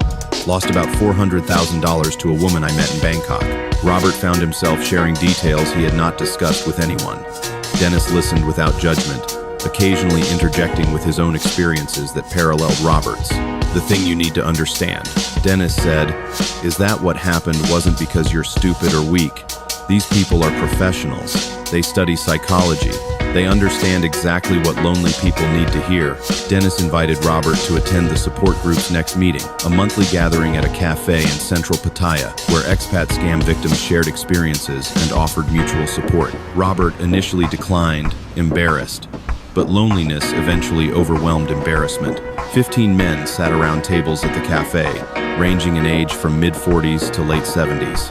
Lost about $400,000 to a woman I met in Bangkok. Robert found himself sharing details he had not discussed with anyone. Dennis listened without judgment, occasionally interjecting with his own experiences that paralleled Robert's. The thing you need to understand, Dennis said, is that what happened wasn't because you're stupid or weak. These people are professionals. They study psychology. They understand exactly what lonely people need to hear. Dennis invited Robert to attend the support group's next meeting, a monthly gathering at a cafe in central Pattaya, where expat scam victims shared experiences and offered mutual support. Robert initially declined, embarrassed, but loneliness eventually overwhelmed embarrassment. 15 men sat around tables at the cafe, ranging in age from mid-40s to late 70s.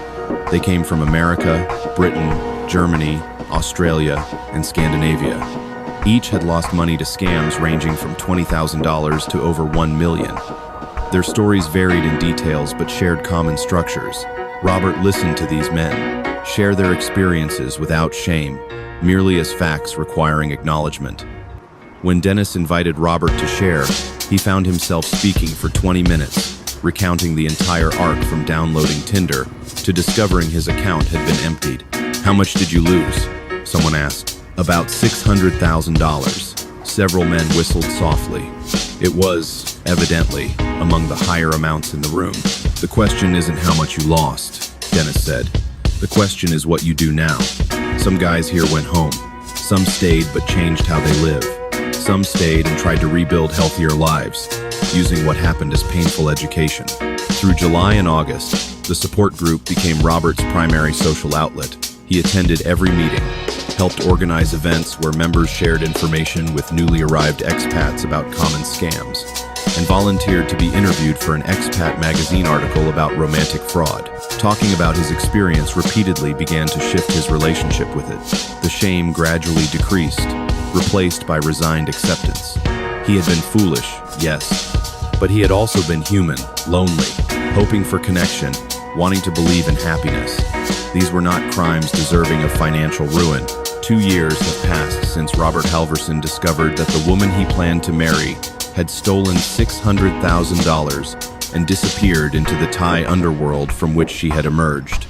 They came from America, Britain, Germany, Australia, and Scandinavia. Each had lost money to scams ranging from $20,000 to over $1 million. Their stories varied in details but shared common structures. Robert listened to these men, share their experiences without shame, merely as facts requiring acknowledgement. When Dennis invited Robert to share, he found himself speaking for 20 minutes, recounting the entire arc from downloading Tinder to discovering his account had been emptied. How much did you lose? Someone asked. About $600,000. Several men whistled softly. It was, evidently, among the higher amounts in the room. The question isn't how much you lost, Dennis said. The question is what you do now. Some guys here went home. Some stayed but changed how they live. Some stayed and tried to rebuild healthier lives, using what happened as painful education. Through July and August, the support group became Robert's primary social outlet. He attended every meeting, helped organize events where members shared information with newly arrived expats about common scams. and volunteered to be interviewed for an Expat magazine article about romantic fraud. Talking about his experience repeatedly began to shift his relationship with it. The shame gradually decreased, replaced by resigned acceptance. He had been foolish, yes, but he had also been human, lonely, hoping for connection, wanting to believe in happiness. These were not crimes deserving of financial ruin. 2 years have passed since Robert Halvorsen discovered that the woman he planned to marry had stolen $600,000 and disappeared into the Thai underworld from which she had emerged.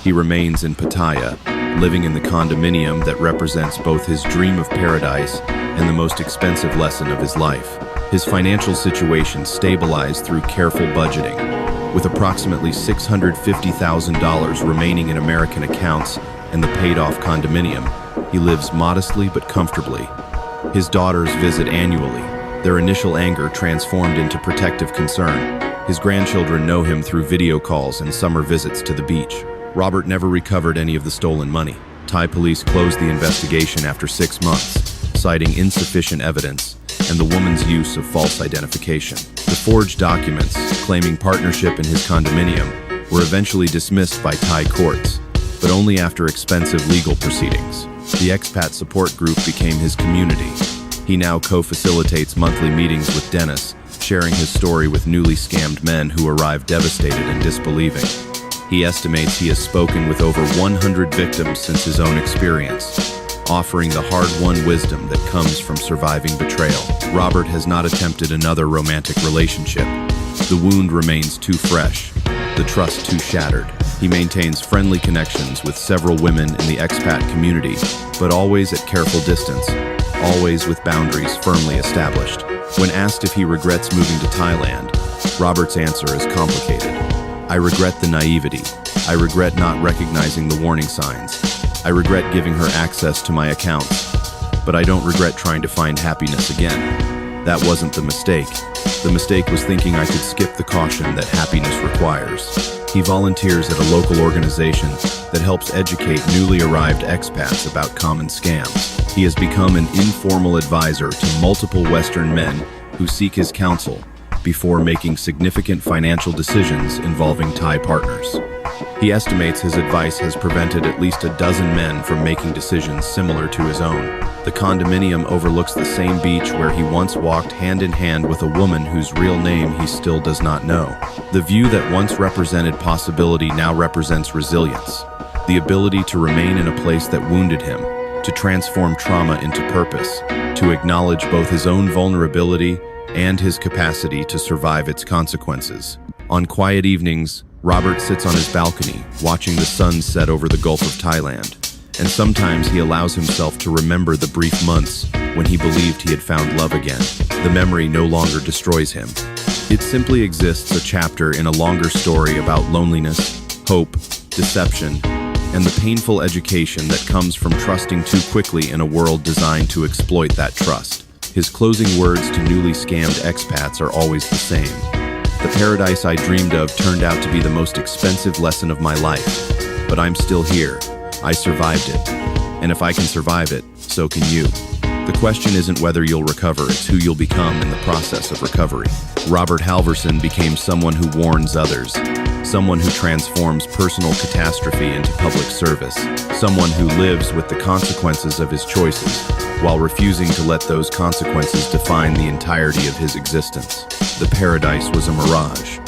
He remains in Pattaya, living in the condominium that represents both his dream of paradise and the most expensive lesson of his life. His financial situation stabilized through careful budgeting. With approximately $650,000 remaining in American accounts and the paid-off condominium, he lives modestly but comfortably. His daughters visit annually, their initial anger transformed into protective concern. His grandchildren know him through video calls and summer visits to the beach. Robert never recovered any of the stolen money. Thai police closed the investigation after 6 months, citing insufficient evidence and the woman's use of false identification. The forged documents, claiming partnership in his condominium, were eventually dismissed by Thai courts, but only after expensive legal proceedings. The Expat support group became his community. He now co-facilitates monthly meetings with Dennis, sharing his story with newly scammed men who arrive devastated and disbelieving. He estimates he has spoken with over 100 victims since his own experience, offering the hard-won wisdom that comes from surviving betrayal. Robert has not attempted another romantic relationship. The wound remains too fresh, the trust too shattered. He maintains friendly connections with several women in the expat community, but always at careful distance, always with boundaries firmly established. When asked if he regrets moving to Thailand, Robert's answer is complicated. I regret the naivety. I regret not recognizing the warning signs. I regret giving her access to my accounts, but I don't regret trying to find happiness again. That wasn't the mistake. The mistake was thinking I could skip the caution that happiness requires. He volunteers at a local organization that helps educate newly arrived expats about common scams. He has become an informal advisor to multiple Western men who seek his counsel before making significant financial decisions involving Thai partners. He estimates his advice has prevented at least a dozen men from making decisions similar to his own. The condominium overlooks the same beach where he once walked hand in hand with a woman whose real name he still does not know. The view that once represented possibility now represents resilience, the ability to remain in a place that wounded him, to transform trauma into purpose, to acknowledge both his own vulnerability and his capacity to survive its consequences. On quiet evenings, Robert sits on his balcony, watching the sun set over the Gulf of Thailand, and sometimes he allows himself to remember the brief months when he believed he had found love again. The memory no longer destroys him. It simply exists a chapter in a longer story about loneliness, hope, deception, and the painful education that comes from trusting too quickly in a world designed to exploit that trust. His closing words to newly scammed expats are always the same. The paradise I dreamed of turned out to be the most expensive lesson of my life, but I'm still here. I survived it. And if I can survive it, so can you. The question isn't whether you'll recover, it's who you'll become in the process of recovery. Robert Halvorsen became someone who warns others, someone who transforms personal catastrophe into public service, someone who lives with the consequences of his choices, while refusing to let those consequences define the entirety of his existence. The paradise was a mirage,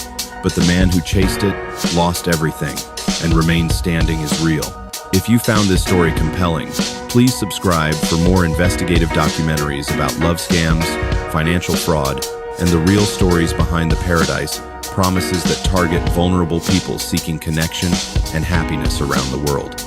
but the man who chased it lost everything, and remained standing is real. If you found this story compelling, please subscribe for more investigative documentaries about love scams, financial fraud, and the real stories behind the paradise, promises that target vulnerable people seeking connection and happiness around the world.